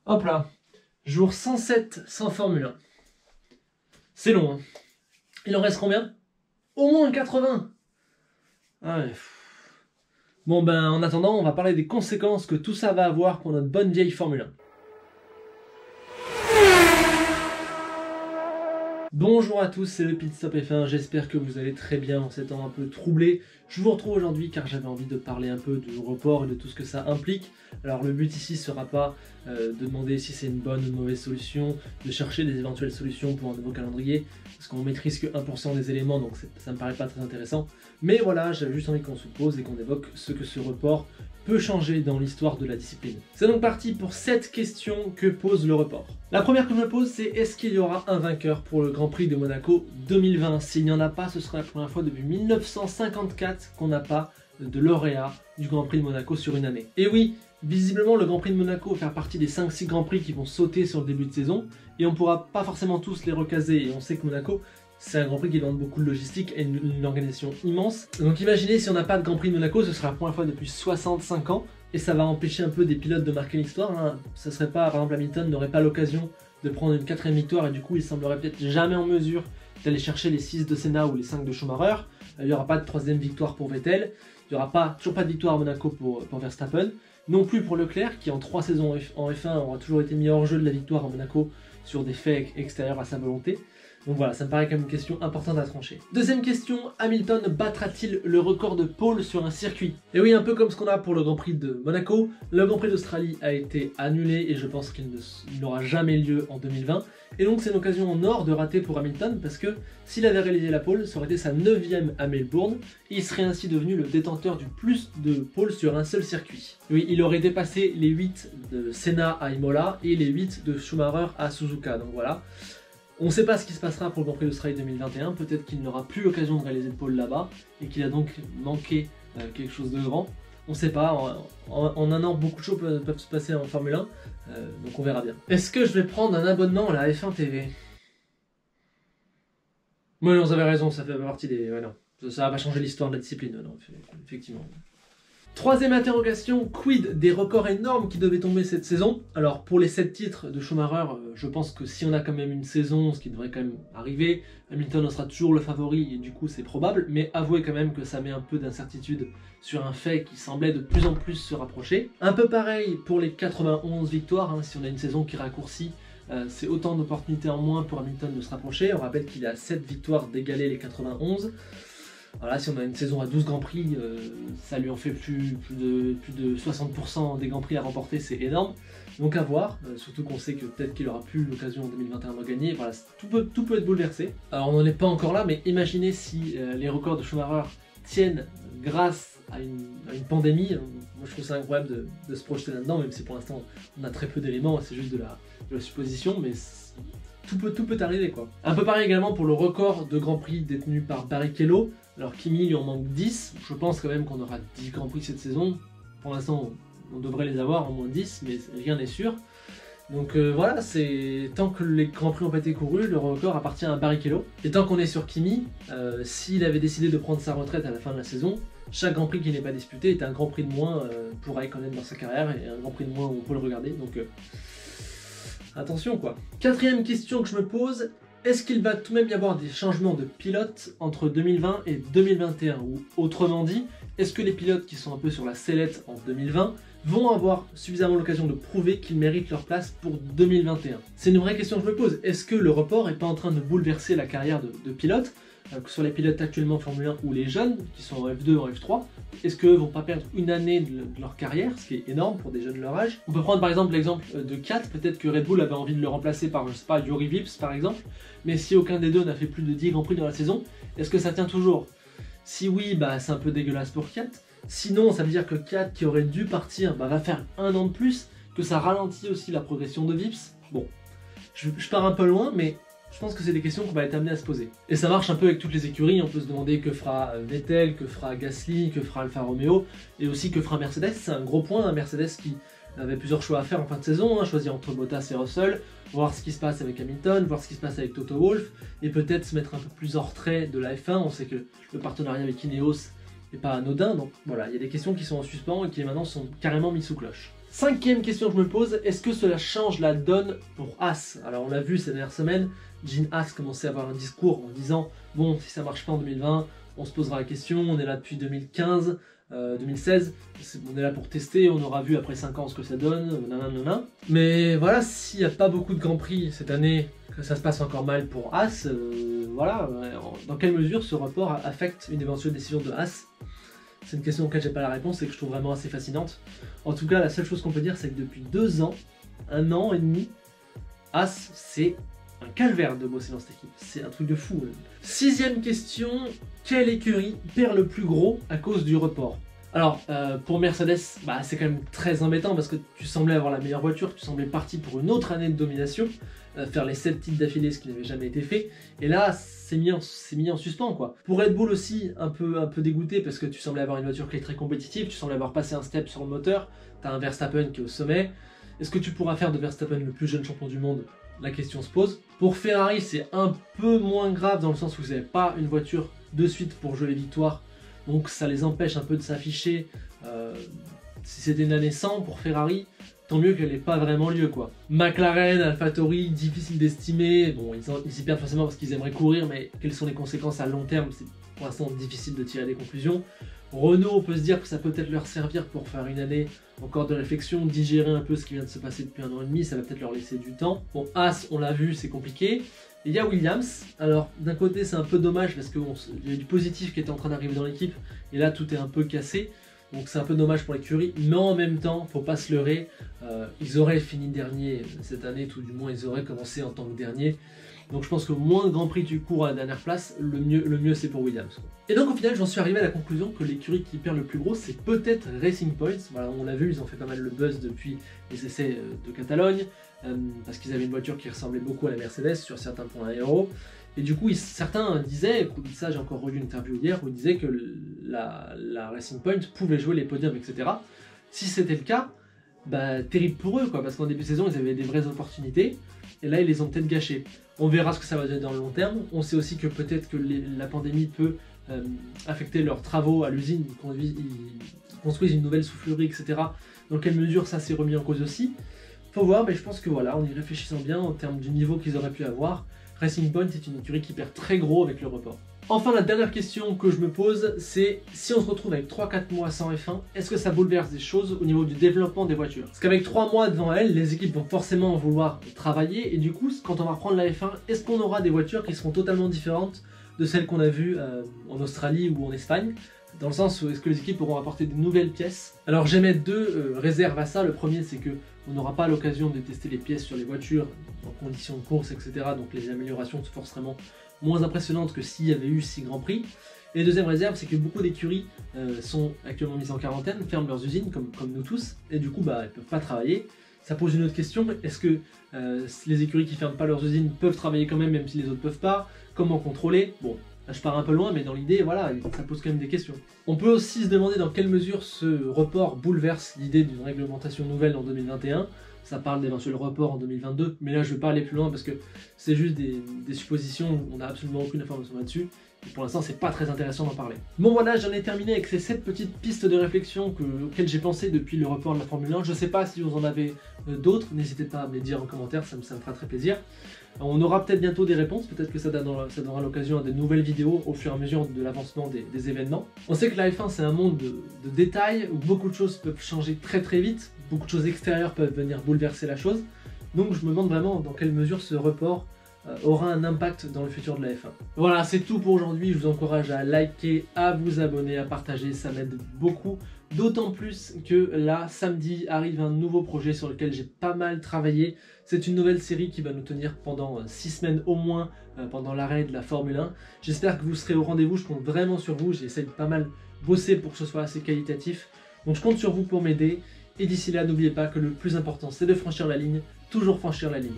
Hop là, jour 107 sans Formule 1. C'est long, hein. Il en reste combien? Au moins 80. Ah ouais. Bon ben, en attendant, on va parler des conséquences que tout ça va avoir pour notre bonne vieille Formule 1. Bonjour à tous, c'est le Pit Stop F1, j'espère que vous allez très bien en ces temps un peu troublés. Je vous retrouve aujourd'hui car j'avais envie de parler un peu du report et de tout ce que ça implique. Alors le but ici sera pas de demander si c'est une bonne ou une mauvaise solution, de chercher des éventuelles solutions pour un nouveau calendrier, parce qu'on maîtrise que 1% des éléments, donc ça me paraît pas très intéressant. Mais voilà, j'avais juste envie qu'on se pose et qu'on évoque ce que ce report peut changer dans l'histoire de la discipline. C'est donc parti pour 7 questions que pose le report. La première que je me pose, c'est est-ce qu'il y aura un vainqueur pour le Grand Prix de Monaco 2020? S'il n'y en a pas, ce sera la première fois depuis 1954 qu'on n'a pas de lauréat du Grand Prix de Monaco sur une année. Et oui, visiblement le Grand Prix de Monaco va faire partie des 5-6 Grands Prix qui vont sauter sur le début de saison, et on ne pourra pas forcément tous les recaser, et on sait que Monaco, c'est un Grand Prix qui demande beaucoup de logistique et une organisation immense. Donc imaginez si on n'a pas de Grand Prix de Monaco, ce sera la première fois depuis 65 ans, et ça va empêcher un peu des pilotes de marquer l'histoire. Hein. Ça serait pas, par exemple Hamilton n'aurait pas l'occasion de prendre une 4ème victoire, et du coup il semblerait peut-être jamais en mesure d'aller chercher les 6 de Senna ou les 5 de Schumacher. Il n'y aura pas de 3ème victoire pour Vettel, il n'y aura toujours pas de victoire à Monaco pour Verstappen, non plus pour Leclerc qui en 3 saisons en F1 aura toujours été mis hors jeu de la victoire à Monaco sur des faits extérieurs à sa volonté. Donc voilà, ça me paraît quand même une question importante à trancher. Deuxième question, Hamilton battra-t-il le record de pole sur un circuit? Et oui, un peu comme ce qu'on a pour le Grand Prix de Monaco, le Grand Prix d'Australie a été annulé et je pense qu'il n'aura jamais lieu en 2020. Et donc c'est une occasion en or de rater pour Hamilton parce que s'il avait réalisé la pole, ça aurait été sa 9ème à Melbourne et il serait ainsi devenu le détenteur du plus de pole sur un seul circuit. Oui, il aurait dépassé les 8 de Senna à Imola et les 8 de Schumacher à Suzuka, donc voilà. On ne sait pas ce qui se passera pour le Grand Prix d'Australie 2021, peut-être qu'il n'aura plus l'occasion de réaliser le pole là-bas, et qu'il a donc manqué quelque chose de grand. On ne sait pas, en un an beaucoup de choses peuvent se passer en Formule 1, donc on verra bien. Est-ce que je vais prendre un abonnement à la F1 TV? Oui, non, vous avez raison, ça fait partie des... Ouais, non. Ça va pas changer l'histoire de la discipline, non, effectivement. Troisième interrogation, quid des records énormes qui devaient tomber cette saison? Alors pour les 7 titres de Schumacher, je pense que si on a quand même une saison, ce qui devrait quand même arriver, Hamilton sera toujours le favori et du coup c'est probable, mais avouez quand même que ça met un peu d'incertitude sur un fait qui semblait de plus en plus se rapprocher. Un peu pareil pour les 91 victoires, hein, si on a une saison qui raccourcit, c'est autant d'opportunités en moins pour Hamilton de se rapprocher. On rappelle qu'il a 7 victoires d'égaler les 91. Voilà, si on a une saison à 12 Grands Prix, ça lui en fait plus de 60% des Grands Prix à remporter, c'est énorme. Donc à voir, surtout qu'on sait que peut-être qu'il aura plus l'occasion en 2021 de gagner. Voilà, tout peut être bouleversé. Alors on n'en est pas encore là, mais imaginez si les records de Schumacher tiennent grâce à une pandémie. Moi je trouve ça incroyable de se projeter là-dedans, même si pour l'instant on a très peu d'éléments, c'est juste de la supposition, mais tout peut arriver quoi. Un peu pareil également pour le record de Grand Prix détenu par Barrichello. Alors Kimi lui en manque 10, je pense quand même qu'on aura 10 Grands Prix cette saison. Pour l'instant on devrait les avoir, au moins 10, mais rien n'est sûr. Donc voilà, tant que les Grands Prix n'ont pas été courus, le record appartient à Barrichello. Et tant qu'on est sur Kimi, s'il avait décidé de prendre sa retraite à la fin de la saison, chaque Grand Prix qui n'est pas disputé est un Grand Prix de moins pour Raikkonen dans sa carrière, et un Grand Prix de moins où on peut le regarder, donc attention quoi. Quatrième question que je me pose, est-ce qu'il va tout de même y avoir des changements de pilotes entre 2020 et 2021? Ou autrement dit, est-ce que les pilotes qui sont un peu sur la sellette en 2020 vont avoir suffisamment l'occasion de prouver qu'ils méritent leur place pour 2021? C'est une vraie question que je me pose. Est-ce que le report n'est pas en train de bouleverser la carrière de pilotes, que ce soit les pilotes actuellement en Formule 1 ou les jeunes qui sont en F2, en F3? Est-ce qu'eux vont pas perdre une année de leur carrière, ce qui est énorme pour des jeunes de leur âge? On peut prendre par exemple l'exemple de Kat, peut-être que Red Bull avait envie de le remplacer par, je sais pas, Juri Vips par exemple, mais si aucun des deux n'a fait plus de 10 Grands Prix dans la saison, est-ce que ça tient toujours? Si oui, bah c'est un peu dégueulasse pour Kat. Sinon, ça veut dire que Kat, qui aurait dû partir, va faire un an de plus, que ça ralentit aussi la progression de Vips. Bon, je pars un peu loin, mais je pense que c'est des questions qu'on va être amené à se poser. Et ça marche un peu avec toutes les écuries, on peut se demander que fera Vettel, que fera Gasly, que fera Alfa Romeo, et aussi que fera Mercedes. C'est un gros point, Mercedes qui avait plusieurs choix à faire en fin de saison, choisir entre Bottas et Russell, voir ce qui se passe avec Hamilton, voir ce qui se passe avec Toto Wolff, et peut-être se mettre un peu plus en retrait de la F1. On sait que le partenariat avec Ineos n'est pas anodin, donc voilà, il y a des questions qui sont en suspens et qui maintenant sont carrément mises sous cloche. 5e question que je me pose, est-ce que cela change la donne pour As? Alors on l'a vu ces dernières semaines, Gene Haas commençait à avoir un discours en disant « Bon, si ça marche pas en 2020, on se posera la question, on est là depuis 2015, 2016, on est là pour tester, on aura vu après 5 ans ce que ça donne, nanana. » Mais voilà, s'il n'y a pas beaucoup de Grands Prix cette année, que ça se passe encore mal pour Haas, voilà, dans quelle mesure ce report affecte une éventuelle décision de Haas? C'est une question auquel j'ai pas la réponse et que je trouve vraiment assez fascinante. En tout cas, la seule chose qu'on peut dire, c'est que depuis 2 ans, 1 an et demi, Haas, c'est un calvaire de bosser dans cette équipe. C'est un truc de fou. 6e question, quelle écurie perd le plus gros à cause du report? Alors, pour Mercedes, bah, c'est quand même très embêtant parce que tu semblais avoir la meilleure voiture, tu semblais parti pour une autre année de domination, faire les 7 titres d'affilée, ce qui n'avait jamais été fait, et là, c'est mis en suspens, quoi. Pour Red Bull aussi, un peu dégoûté parce que tu semblais avoir une voiture qui est très compétitive, tu semblais avoir passé un step sur le moteur, tu as un Verstappen qui est au sommet. Est-ce que tu pourras faire de Verstappen le plus jeune champion du monde? La question se pose. Pour Ferrari, c'est un peu moins grave dans le sens où vous n'avez pas une voiture de suite pour jouer les victoires, donc ça les empêche un peu de s'afficher. Si c'était une année sans pour Ferrari, tant mieux qu'elle n'ait pas vraiment lieu, quoi. McLaren, AlphaTauri, difficile d'estimer. Bon, ils y perdent forcément parce qu'ils aimeraient courir, mais quelles sont les conséquences à long terme? C'est pour l'instant difficile de tirer des conclusions. Renault, on peut se dire que ça peut peut-être leur servir pour faire une année encore de réflexion, digérer un peu ce qui vient de se passer depuis 1 an et demi, ça va peut-être leur laisser du temps. Bon, Haas, on l'a vu, c'est compliqué. Et il y a Williams. Alors, d'un côté, c'est un peu dommage parce qu'il y a du positif qui était en train d'arriver dans l'équipe, et là, tout est un peu cassé. Donc c'est un peu dommage pour l'écurie, mais en même temps, faut pas se leurrer, ils auraient fini dernier cette année, tout du moins ils auraient commencé en tant que dernier. Donc je pense que moins de Grand Prix tu cours à la dernière place, le mieux c'est pour Williams, quoi. Et donc au final, j'en suis arrivé à la conclusion que l'écurie qui perd le plus gros, c'est peut-être Racing Point. Voilà, on l'a vu, ils ont fait pas mal le buzz depuis les essais de Catalogne, parce qu'ils avaient une voiture qui ressemblait beaucoup à la Mercedes sur certains points aéro. Et du coup, certains disaient, ça j'ai encore revu une interview hier, où ils disaient que la Racing Point pouvait jouer les podiums, etc. Si c'était le cas, bah, terrible pour eux, quoi, parce qu'en début de saison, ils avaient des vraies opportunités, et là, ils les ont peut-être gâchées. On verra ce que ça va donner dans le long terme. On sait aussi que peut-être que la pandémie peut affecter leurs travaux à l'usine, ils construisent une nouvelle soufflerie, etc. Dans quelle mesure ça s'est remis en cause aussi? Faut voir, mais je pense que voilà, en y réfléchissant bien, en termes du niveau qu'ils auraient pu avoir, Racing Point est une écurie qui perd très gros avec le report. Enfin, la dernière question que je me pose, c'est si on se retrouve avec 3-4 mois sans F1, est-ce que ça bouleverse des choses au niveau du développement des voitures? Parce qu'avec 3 mois devant elles, les équipes vont forcément vouloir travailler, et du coup, quand on va reprendre la F1, est-ce qu'on aura des voitures qui seront totalement différentes de celles qu'on a vues en Australie ou en Espagne? Dans le sens où est-ce que les équipes auront apporté de nouvelles pièces? Alors j'émets 2 réserves à ça. Le premier, c'est que on n'aura pas l'occasion de tester les pièces sur les voitures en conditions de course, etc. Donc les améliorations sont forcément moins impressionnantes que s'il y avait eu 6 Grands Prix. Et deuxième réserve, c'est que beaucoup d'écuries sont actuellement mises en quarantaine, ferment leurs usines, comme nous tous, et du coup, bah, elles ne peuvent pas travailler. Ça pose une autre question, est-ce que les écuries qui ne ferment pas leurs usines peuvent travailler quand même si les autres ne peuvent pas? Comment contrôler? Bon, là, je pars un peu loin, mais dans l'idée, voilà, ça pose quand même des questions. On peut aussi se demander dans quelle mesure ce report bouleverse l'idée d'une réglementation nouvelle en 2021. Ça parle d'éventuels reports en 2022, mais là je ne vais pas aller plus loin parce que c'est juste des suppositions, on n'a absolument aucune information là-dessus. Et pour l'instant, c'est pas très intéressant d'en parler. Bon voilà, j'en ai terminé avec ces 7 petites pistes de réflexion auxquelles j'ai pensé depuis le report de la Formule 1. Je sais pas si vous en avez d'autres, n'hésitez pas à me les dire en commentaire, ça me fera très plaisir. On aura peut-être bientôt des réponses, peut-être que ça donnera l'occasion à de nouvelles vidéos au fur et à mesure de l'avancement des événements. On sait que la F1 c'est un monde de détails, où beaucoup de choses peuvent changer très très vite, beaucoup de choses extérieures peuvent venir bouleverser la chose, donc je me demande vraiment dans quelle mesure ce report aura un impact dans le futur de la F1. Voilà, c'est tout pour aujourd'hui, je vous encourage à liker, à vous abonner, à partager, ça m'aide beaucoup. D'autant plus que là, samedi, arrive un nouveau projet sur lequel j'ai pas mal travaillé. C'est une nouvelle série qui va nous tenir pendant 6 semaines au moins, pendant l'arrêt de la Formule 1. J'espère que vous serez au rendez-vous, je compte vraiment sur vous, j'essaie de pas mal bosser pour que ce soit assez qualitatif. Donc je compte sur vous pour m'aider. Et d'ici là, n'oubliez pas que le plus important, c'est de franchir la ligne, toujours franchir la ligne.